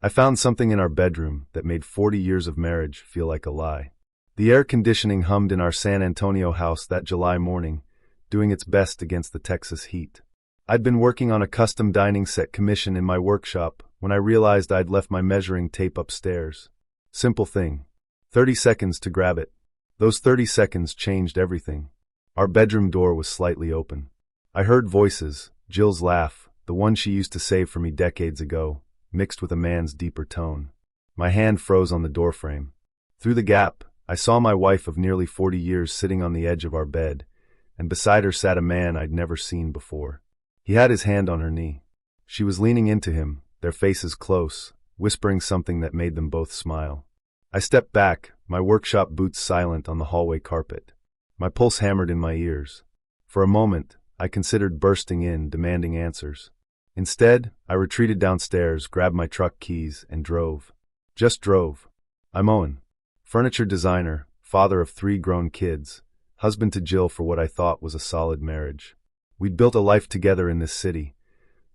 I found something in our bedroom that made 40 years of marriage feel like a lie. The air conditioning hummed in our San Antonio house that July morning, doing its best against the Texas heat. I'd been working on a custom dining set commission in my workshop when I realized I'd left my measuring tape upstairs. Simple thing. 30 seconds to grab it. Those 30 seconds changed everything. Our bedroom door was slightly open. I heard voices, Jill's laugh, the one she used to save for me decades ago, mixed with a man's deeper tone. My hand froze on the doorframe. Through the gap, I saw my wife of nearly 40 years sitting on the edge of our bed, and beside her sat a man I'd never seen before. He had his hand on her knee. She was leaning into him, their faces close, whispering something that made them both smile. I stepped back, my workshop boots silent on the hallway carpet. My pulse hammered in my ears. For a moment, I considered bursting in, demanding answers. Instead, I retreated downstairs, grabbed my truck keys, and drove. Just drove. I'm Owen, furniture designer, father of 3 grown kids, husband to Jill for what I thought was a solid marriage. We'd built a life together in this city,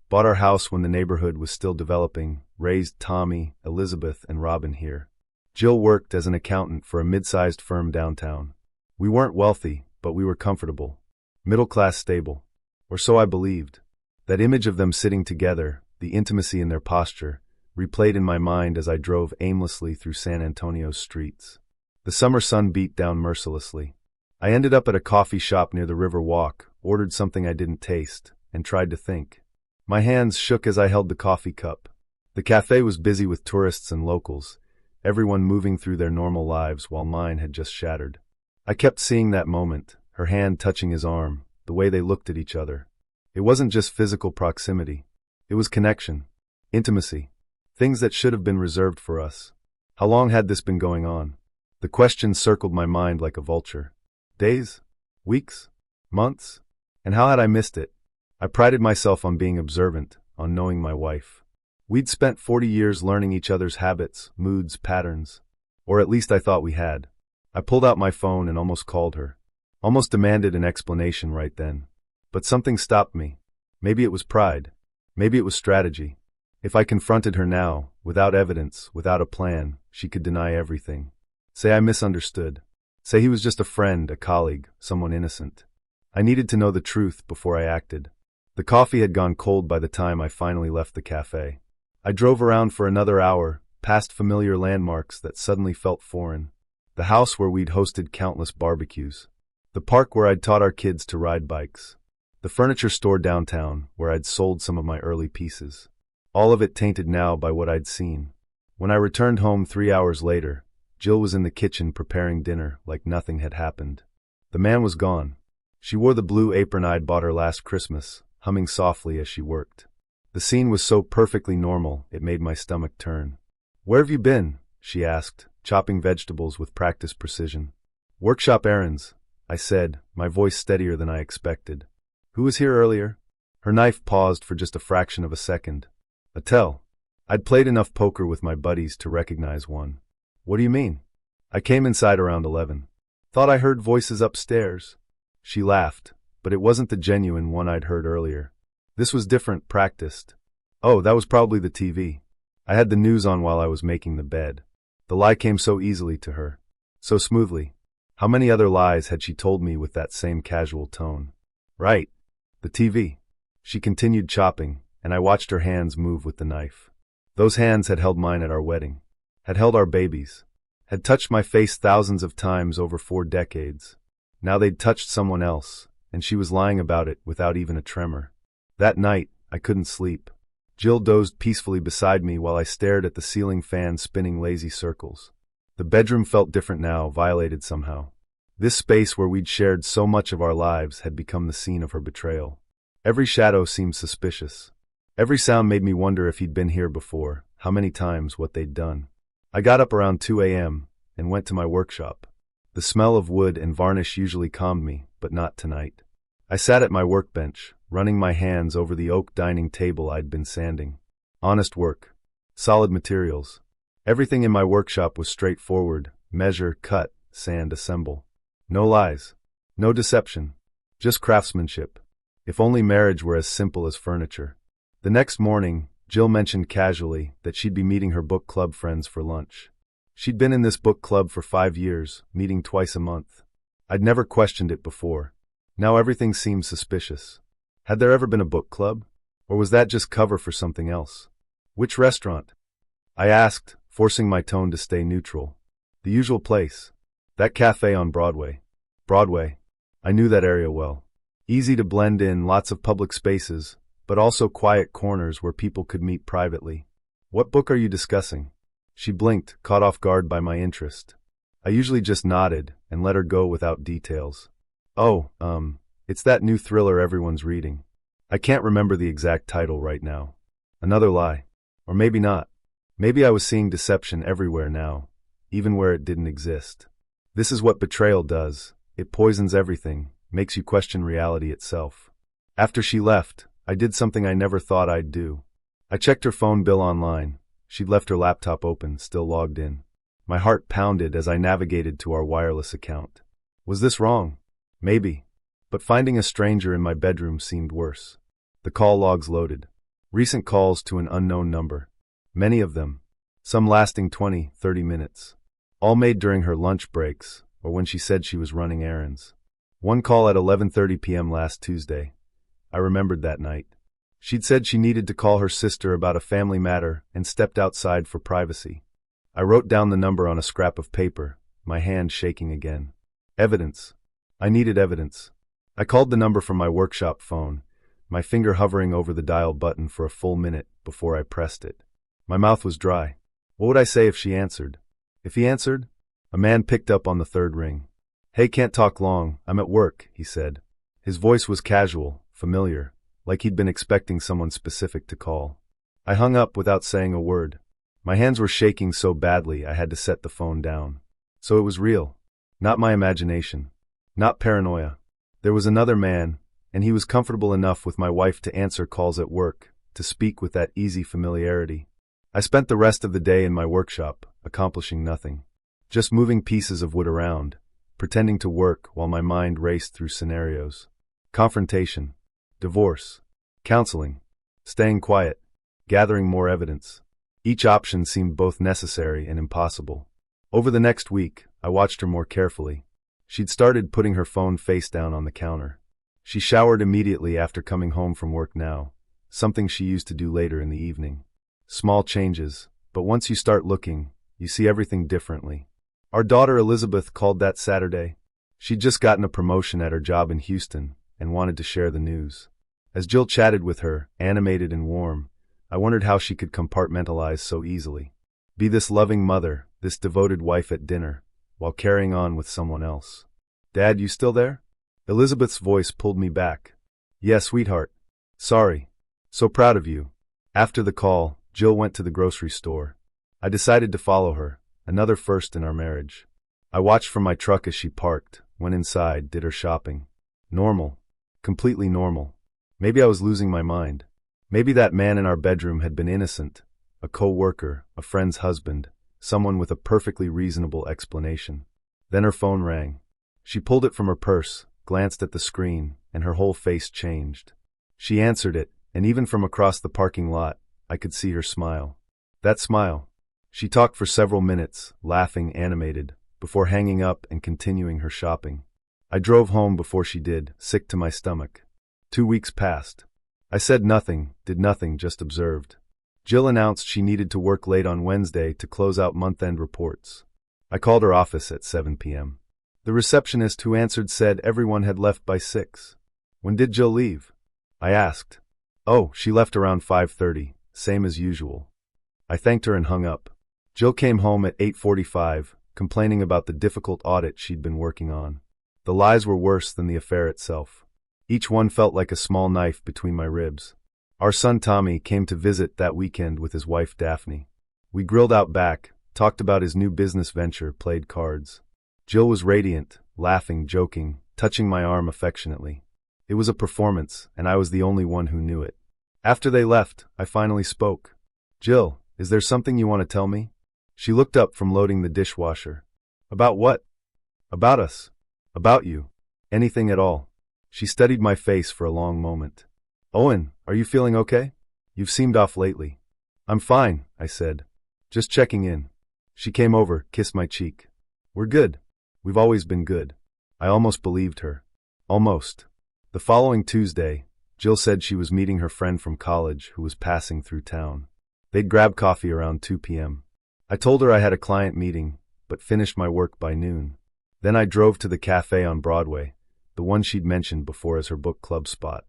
bought our house when the neighborhood was still developing, raised Tommy, Elizabeth, and Robin here. Jill worked as an accountant for a mid-sized firm downtown. We weren't wealthy, but we were comfortable. Middle-class stable. Or so I believed. That image of them sitting together, the intimacy in their posture, replayed in my mind as I drove aimlessly through San Antonio's streets. The summer sun beat down mercilessly. I ended up at a coffee shop near the River Walk, ordered something I didn't taste, and tried to think. My hands shook as I held the coffee cup. The cafe was busy with tourists and locals, everyone moving through their normal lives while mine had just shattered. I kept seeing that moment, her hand touching his arm, the way they looked at each other. It wasn't just physical proximity. It was connection, intimacy, things that should have been reserved for us. How long had this been going on? The question circled my mind like a vulture. Days? Weeks? Months? And how had I missed it? I prided myself on being observant, on knowing my wife. We'd spent 40 years learning each other's habits, moods, patterns. Or at least I thought we had. I pulled out my phone and almost called her. Almost demanded an explanation right then. But something stopped me. Maybe it was pride. Maybe it was strategy. If I confronted her now, without evidence, without a plan, she could deny everything. Say I misunderstood. Say he was just a friend, a colleague, someone innocent. I needed to know the truth before I acted. The coffee had gone cold by the time I finally left the cafe. I drove around for another hour, past familiar landmarks that suddenly felt foreign. The house where we'd hosted countless barbecues. The park where I'd taught our kids to ride bikes. The furniture store downtown where I'd sold some of my early pieces. All of it tainted now by what I'd seen. When I returned home 3 hours later, Jill was in the kitchen preparing dinner like nothing had happened. The man was gone. She wore the blue apron I'd bought her last Christmas, humming softly as she worked. The scene was so perfectly normal, it made my stomach turn. "Where have you been?" she asked, chopping vegetables with practiced precision. "Workshop errands," I said, my voice steadier than I expected. "Who was here earlier?" Her knife paused for just a fraction of a second. "A tell." I'd played enough poker with my buddies to recognize one. "What do you mean?" "I came inside around 11. Thought I heard voices upstairs." She laughed, but it wasn't the genuine one I'd heard earlier. This was different, practiced. "Oh, that was probably the TV. I had the news on while I was making the bed." The lie came so easily to her. So smoothly. How many other lies had she told me with that same casual tone? "Right. The TV." She continued chopping, and I watched her hands move with the knife. Those hands had held mine at our wedding. Had held our babies. Had touched my face thousands of times over 4 decades. Now they'd touched someone else, and she was lying about it without even a tremor. That night, I couldn't sleep. Jill dozed peacefully beside me while I stared at the ceiling fan spinning lazy circles. The bedroom felt different now, violated somehow. This space where we'd shared so much of our lives had become the scene of her betrayal. Every shadow seemed suspicious. Every sound made me wonder if he'd been here before, how many times, what they'd done. I got up around 2 a.m. and went to my workshop. The smell of wood and varnish usually calmed me, but not tonight. I sat at my workbench, running my hands over the oak dining table I'd been sanding. Honest work. Solid materials. Everything in my workshop was straightforward: measure, cut, sand, assemble. No lies. No deception. Just craftsmanship. If only marriage were as simple as furniture. The next morning, Jill mentioned casually that she'd be meeting her book club friends for lunch. She'd been in this book club for 5 years, meeting twice a month. I'd never questioned it before. Now everything seemed suspicious. Had there ever been a book club? Or was that just cover for something else? Which restaurant? I asked, forcing my tone to stay neutral. The usual place. That cafe on Broadway. Broadway. I knew that area well. Easy to blend in, lots of public spaces, but also quiet corners where people could meet privately. What book are you discussing? She blinked, caught off guard by my interest. I usually just nodded and let her go without details. Oh, it's that new thriller everyone's reading. I can't remember the exact title right now. Another lie. Or maybe not. Maybe I was seeing deception everywhere now, even where it didn't exist. This is what betrayal does. It poisons everything, makes you question reality itself. After she left, I did something I never thought I'd do. I checked her phone bill online. She'd left her laptop open, still logged in. My heart pounded as I navigated to our wireless account. Was this wrong? Maybe. But finding a stranger in my bedroom seemed worse. The call logs loaded. Recent calls to an unknown number. Many of them. Some lasting 20, 30 minutes. All made during her lunch breaks, or when she said she was running errands. One call at 11:30 p.m. last Tuesday. I remembered that night. She'd said she needed to call her sister about a family matter and stepped outside for privacy. I wrote down the number on a scrap of paper, my hand shaking again. Evidence. I needed evidence. I called the number from my workshop phone, my finger hovering over the dial button for a full minute before I pressed it. My mouth was dry. What would I say if she answered? If he answered? A man picked up on the third ring. Hey, can't talk long, I'm at work, he said. His voice was casual, familiar, like he'd been expecting someone specific to call. I hung up without saying a word. My hands were shaking so badly I had to set the phone down. So it was real. Not my imagination. Not paranoia. There was another man, and he was comfortable enough with my wife to answer calls at work, to speak with that easy familiarity. I spent the rest of the day in my workshop, accomplishing nothing. Just moving pieces of wood around, pretending to work while my mind raced through scenarios. Confrontation. Divorce. Counseling. Staying quiet. Gathering more evidence. Each option seemed both necessary and impossible. Over the next week, I watched her more carefully. She'd started putting her phone face down on the counter. She showered immediately after coming home from work now, something she used to do later in the evening. Small changes, but once you start looking, you see everything differently. Our daughter Elizabeth called that Saturday. She'd just gotten a promotion at her job in Houston and wanted to share the news. As Jill chatted with her, animated and warm, I wondered how she could compartmentalize so easily. Be this loving mother, this devoted wife at dinner, while carrying on with someone else. Dad, you still there? Elizabeth's voice pulled me back. Yeah, sweetheart. Sorry. So proud of you. After the call, Jill went to the grocery store. I decided to follow her, another first in our marriage. I watched from my truck as she parked, went inside, did her shopping. Normal. Completely normal. Maybe I was losing my mind. Maybe that man in our bedroom had been innocent, a co-worker, a friend's husband, someone with a perfectly reasonable explanation. Then her phone rang. She pulled it from her purse, glanced at the screen, and her whole face changed. She answered it, and even from across the parking lot, I could see her smile. That smile. She talked for several minutes, laughing, animated, before hanging up and continuing her shopping. I drove home before she did, sick to my stomach. 2 weeks passed. I said nothing, did nothing, just observed. Jill announced she needed to work late on Wednesday to close out month-end reports. I called her office at 7 p.m. The receptionist who answered said everyone had left by 6. When did Jill leave? I asked. Oh, she left around 5:30, same as usual. I thanked her and hung up. Jill came home at 8:45, complaining about the difficult audit she'd been working on. The lies were worse than the affair itself. Each one felt like a small knife between my ribs. Our son Tommy came to visit that weekend with his wife Daphne. We grilled out back, talked about his new business venture, played cards. Jill was radiant, laughing, joking, touching my arm affectionately. It was a performance, and I was the only one who knew it. After they left, I finally spoke. Jill, is there something you want to tell me? She looked up from loading the dishwasher. About what? About us. About you. Anything at all. She studied my face for a long moment. Owen, are you feeling okay? You've seemed off lately. I'm fine, I said. Just checking in. She came over, kissed my cheek. We're good. We've always been good. I almost believed her. Almost. The following Tuesday, Jill said she was meeting her friend from college who was passing through town. They'd grab coffee around 2 p.m. I told her I had a client meeting, but finished my work by noon. Then I drove to the cafe on Broadway, the one she'd mentioned before as her book club spot.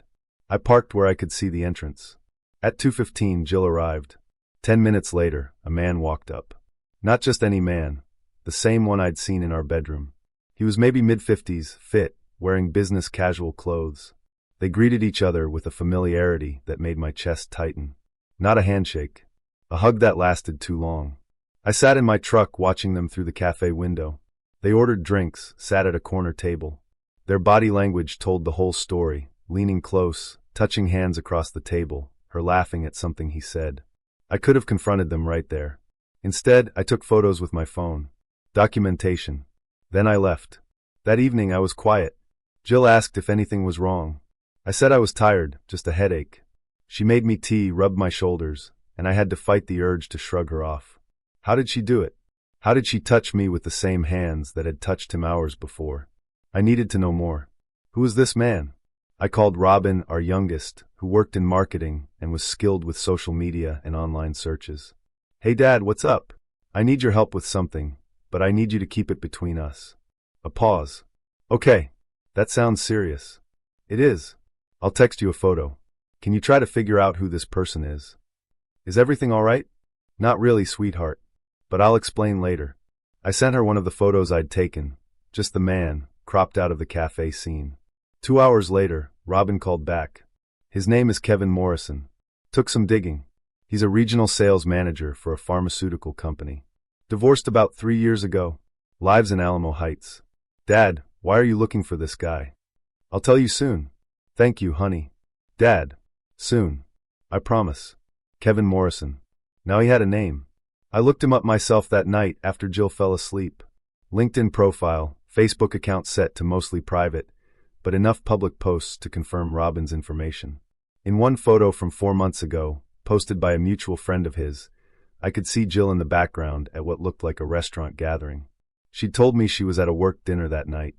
I parked where I could see the entrance. At 2:15, Jill arrived. 10 minutes later, a man walked up. Not just any man, the same one I'd seen in our bedroom. He was maybe mid-50s, fit, wearing business casual clothes. They greeted each other with a familiarity that made my chest tighten. Not a handshake. A hug that lasted too long. I sat in my truck watching them through the cafe window. They ordered drinks, sat at a corner table. Their body language told the whole story, leaning close, touching hands across the table, her laughing at something he said. I could have confronted them right there. Instead, I took photos with my phone. Documentation. Then I left. That evening I was quiet. Jill asked if anything was wrong. I said I was tired, just a headache. She made me tea, rubbed my shoulders, and I had to fight the urge to shrug her off. How did she do it? How did she touch me with the same hands that had touched him hours before? I needed to know more. Who was this man? I called Robin, our youngest, who worked in marketing and was skilled with social media and online searches. Hey Dad, what's up? I need your help with something, but I need you to keep it between us. A pause. Okay, that sounds serious. It is. I'll text you a photo. Can you try to figure out who this person is? Is everything all right? Not really, sweetheart. But I'll explain later. I sent her one of the photos I'd taken, just the man, cropped out of the cafe scene. 2 hours later, Robin called back. His name is Kevin Morrison. Took some digging. He's a regional sales manager for a pharmaceutical company. Divorced about 3 years ago. Lives in Alamo Heights. Dad, why are you looking for this guy? I'll tell you soon. Thank you, honey. Dad. Soon. I promise. Kevin Morrison. Now he had a name. I looked him up myself that night after Jill fell asleep. LinkedIn profile, Facebook account set to mostly private, but enough public posts to confirm Robin's information. In one photo from 4 months ago, posted by a mutual friend of his, I could see Jill in the background at what looked like a restaurant gathering. She'd told me she was at a work dinner that night.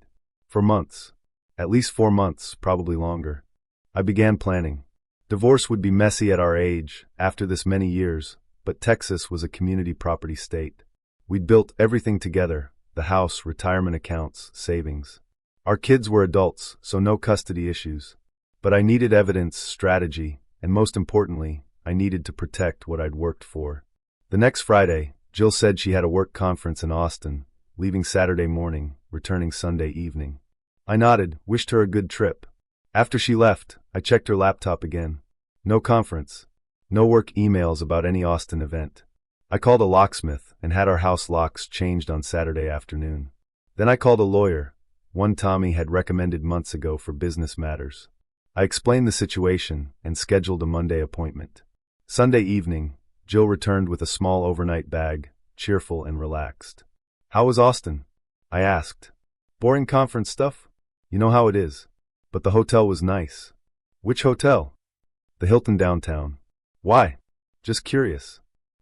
For months. At least 4 months, probably longer. I began planning. Divorce would be messy at our age, after this many years, but Texas was a community property state. We'd built everything together, the house, retirement accounts, savings. Our kids were adults, so no custody issues. But I needed evidence, strategy, and most importantly, I needed to protect what I'd worked for. The next Friday, Jill said she had a work conference in Austin, leaving Saturday morning, returning Sunday evening. I nodded, wished her a good trip. After she left, I checked her laptop again. No conference. No work emails about any Austin event. I called a locksmith and had our house locks changed on Saturday afternoon. Then I called a lawyer, one Tommy had recommended months ago for business matters. I explained the situation and scheduled a Monday appointment. Sunday evening, Jill returned with a small overnight bag, cheerful and relaxed. How was Austin? I asked. Boring conference stuff? You know how it is. But the hotel was nice. Which hotel? The Hilton downtown. Why? Just curious.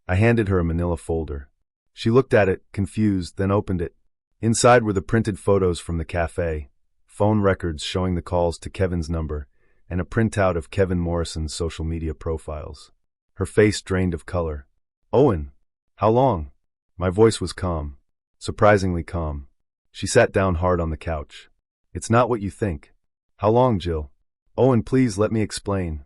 I handed her a manila folder. She looked at it, confused, then opened it. Inside were the printed photos from the cafe, phone records showing the calls to Kevin's number, and a printout of Kevin Morrison's social media profiles. Her face drained of color. Owen! How long? My voice was calm. Surprisingly calm. She sat down hard on the couch. It's not what you think. How long, Jill? Owen, please let me explain.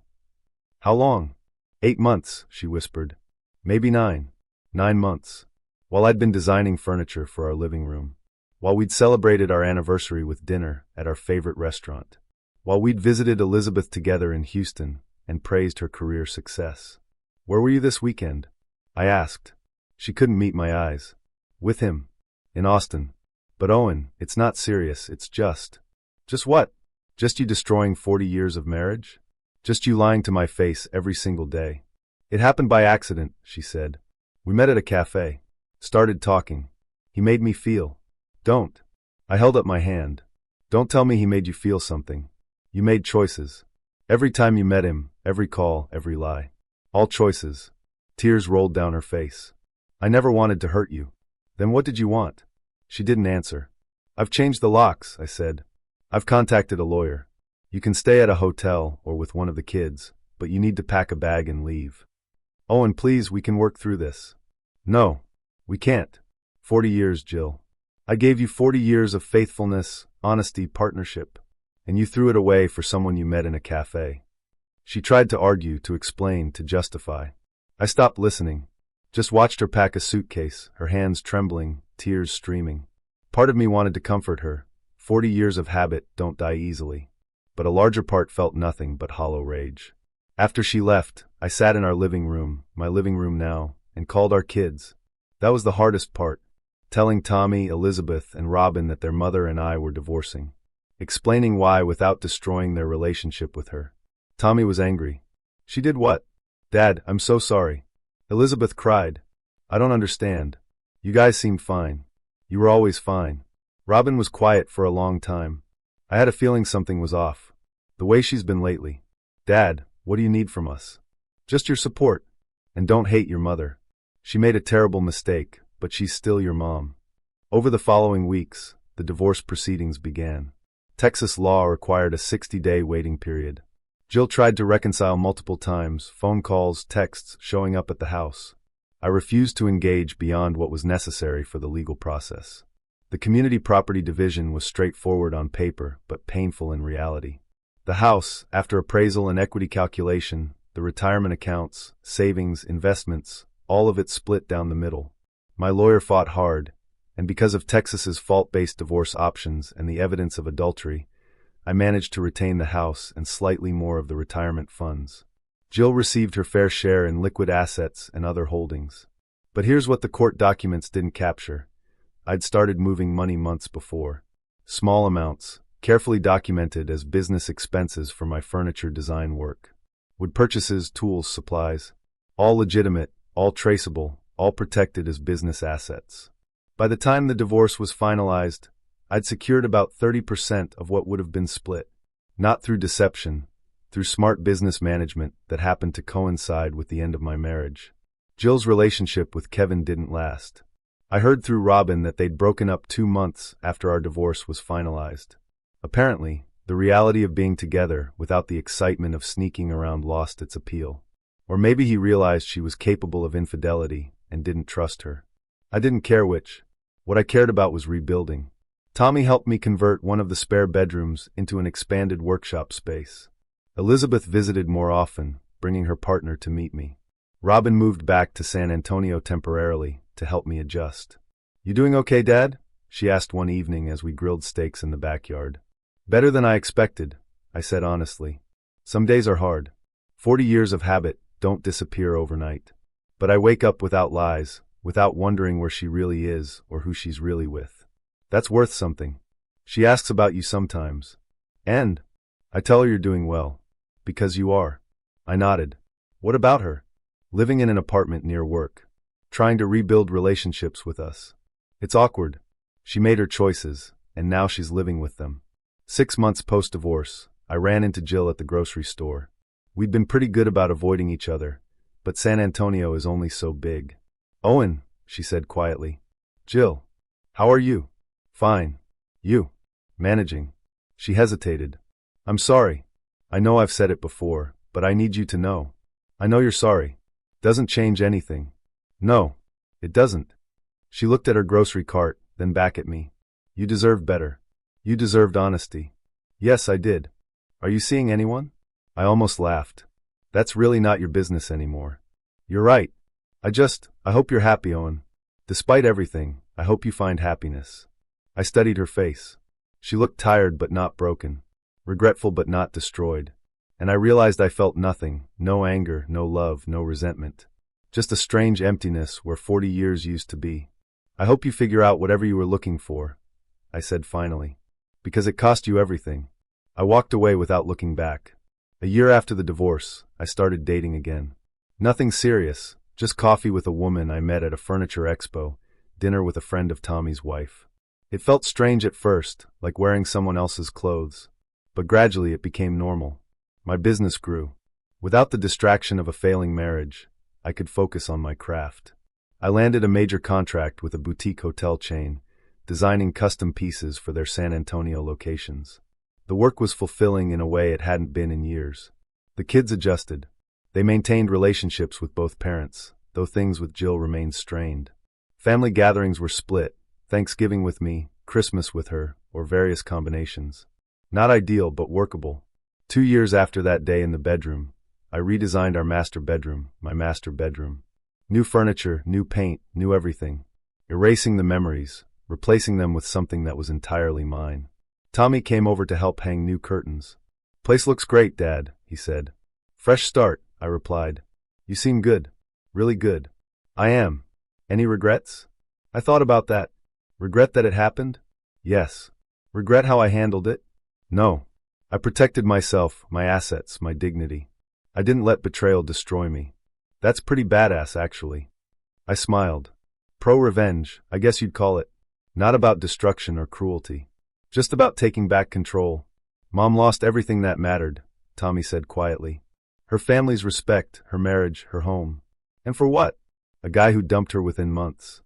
How long? 8 months, she whispered. Maybe 9. 9 months. While I'd been designing furniture for our living room. While we'd celebrated our anniversary with dinner at our favorite restaurant. While we'd visited Elizabeth together in Houston and praised her career success. Where were you this weekend? I asked. She couldn't meet my eyes. With him. In Austin. But Owen, it's not serious, it's just. Just what? Just you destroying 40 years of marriage? Just you lying to my face every single day. It happened by accident, she said. We met at a cafe. Started talking. He made me feel. Don't. I held up my hand. Don't tell me he made you feel something. You made choices. Every time you met him, every call, every lie. All choices. Tears rolled down her face. I never wanted to hurt you. Then what did you want? She didn't answer. I've changed the locks, I said. I've contacted a lawyer. You can stay at a hotel or with one of the kids, but you need to pack a bag and leave. Owen, please, we can work through this. No, we can't. 40 years, Jill. I gave you 40 years of faithfulness, honesty, partnership, and you threw it away for someone you met in a cafe. She tried to argue, to explain, to justify. I stopped listening. Just watched her pack a suitcase, her hands trembling, tears streaming. Part of me wanted to comfort her. 40 years of habit don't die easily. But a larger part felt nothing but hollow rage. After she left, I sat in our living room, my living room now, and called our kids. That was the hardest part. Telling Tommy, Elizabeth, and Robin that their mother and I were divorcing. Explaining why without destroying their relationship with her. Tommy was angry. She did what? Dad, I'm so sorry. Elizabeth cried. I don't understand. You guys seemed fine. You were always fine. Robin was quiet for a long time. I had a feeling something was off. The way she's been lately. Dad, what do you need from us? Just your support. And don't hate your mother. She made a terrible mistake, but she's still your mom. Over the following weeks, the divorce proceedings began. Texas law required a 60-day waiting period. Jill tried to reconcile multiple times, phone calls, texts, showing up at the house. I refused to engage beyond what was necessary for the legal process. The community property division was straightforward on paper, but painful in reality. The house, after appraisal and equity calculation, the retirement accounts, savings, investments, all of it split down the middle. My lawyer fought hard, and because of Texas's fault-based divorce options and the evidence of adultery, I managed to retain the house and slightly more of the retirement funds. Jill received her fair share in liquid assets and other holdings. But here's what the court documents didn't capture. I'd started moving money months before. Small amounts, carefully documented as business expenses for my furniture design work. Wood purchases, tools, supplies. All legitimate, all traceable, all protected as business assets. By the time the divorce was finalized, I'd secured about 30% of what would have been split. Not through deception, through smart business management that happened to coincide with the end of my marriage. Jill's relationship with Kevin didn't last. I heard through Robin that they'd broken up 2 months after our divorce was finalized. Apparently, the reality of being together without the excitement of sneaking around lost its appeal. Or maybe he realized she was capable of infidelity and didn't trust her. I didn't care which. What I cared about was rebuilding. Tommy helped me convert one of the spare bedrooms into an expanded workshop space. Elizabeth visited more often, bringing her partner to meet me. Robin moved back to San Antonio temporarily to help me adjust. You doing okay, Dad? She asked one evening as we grilled steaks in the backyard. Better than I expected, I said honestly. Some days are hard. 40 years of habit don't disappear overnight. But I wake up without lies, without wondering where she really is or who she's really with. That's worth something. She asks about you sometimes. And I tell her you're doing well. Because you are. I nodded. What about her? Living in an apartment near work. Trying to rebuild relationships with us. It's awkward. She made her choices, and now she's living with them. 6 months post-divorce, I ran into Jill at the grocery store. We'd been pretty good about avoiding each other, but San Antonio is only so big. Owen, she said quietly. Jill, how are you? Fine. You? Managing. She hesitated. I'm sorry. I know I've said it before, but I need you to know. I know you're sorry. Doesn't change anything. No, it doesn't. She looked at her grocery cart, then back at me. You deserve better. You deserved honesty. Yes, I did. Are you seeing anyone? I almost laughed. That's really not your business anymore. You're right. I hope you're happy, Owen. Despite everything, I hope you find happiness. I studied her face. She looked tired but not broken, regretful but not destroyed. And I realized I felt nothing, no anger, no love, no resentment. Just a strange emptiness where 40 years used to be. I hope you figure out whatever you were looking for, I said finally. Because it cost you everything. I walked away without looking back. A year after the divorce, I started dating again. Nothing serious, just coffee with a woman I met at a furniture expo, dinner with a friend of Tommy's wife. It felt strange at first, like wearing someone else's clothes. But gradually it became normal. My business grew. Without the distraction of a failing marriage, I could focus on my craft. I landed a major contract with a boutique hotel chain, designing custom pieces for their San Antonio locations. The work was fulfilling in a way it hadn't been in years. The kids adjusted. They maintained relationships with both parents, though things with Jill remained strained. Family gatherings were split, Thanksgiving with me, Christmas with her, or various combinations. Not ideal, but workable. 2 years after that day in the bedroom, I redesigned our master bedroom, my master bedroom. New furniture, new paint, new everything. Erasing the memories, replacing them with something that was entirely mine. Tommy came over to help hang new curtains. "Place looks great, Dad," he said. "Fresh start," I replied. "You seem good. Really good." "I am. Any regrets?" "I thought about that." "Regret that it happened?" "Yes." "Regret how I handled it?" "No. I protected myself, my assets, my dignity. I didn't let betrayal destroy me. That's pretty badass, actually." I smiled. Pro-revenge, I guess you'd call it. Not about destruction or cruelty. Just about taking back control. "Mom lost everything that mattered," Tommy said quietly. "Her family's respect, her marriage, her home. And for what? A guy who dumped her within months.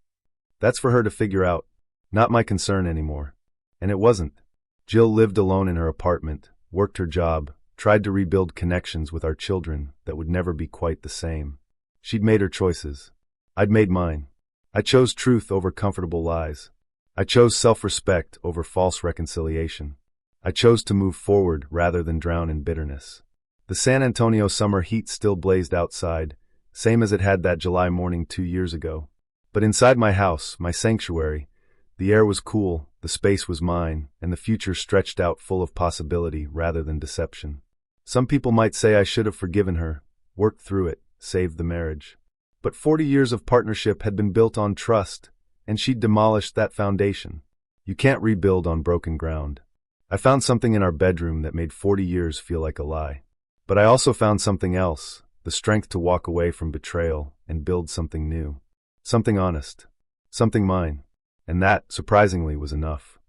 That's for her to figure out. Not my concern anymore." And it wasn't. Jill lived alone in her apartment, worked her job, tried to rebuild connections with our children that would never be quite the same. She'd made her choices. I'd made mine. I chose truth over comfortable lies. I chose self-respect over false reconciliation. I chose to move forward rather than drown in bitterness. The San Antonio summer heat still blazed outside, same as it had that July morning 2 years ago. But inside my house, my sanctuary, the air was cool, the space was mine, and the future stretched out full of possibility rather than deception. Some people might say I should have forgiven her, worked through it, saved the marriage. But 40 years of partnership had been built on trust, and she'd demolished that foundation. You can't rebuild on broken ground. I found something in our bedroom that made 40 years feel like a lie. But I also found something else, the strength to walk away from betrayal and build something new. Something honest. Something mine. And that, surprisingly, was enough.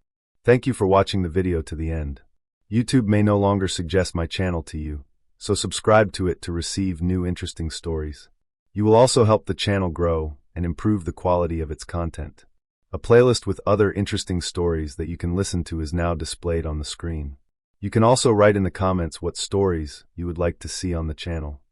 Thank you for watching the video to the end. YouTube may no longer suggest my channel to you, so subscribe to it to receive new interesting stories. You will also help the channel grow and improve the quality of its content. A playlist with other interesting stories that you can listen to is now displayed on the screen. You can also write in the comments what stories you would like to see on the channel.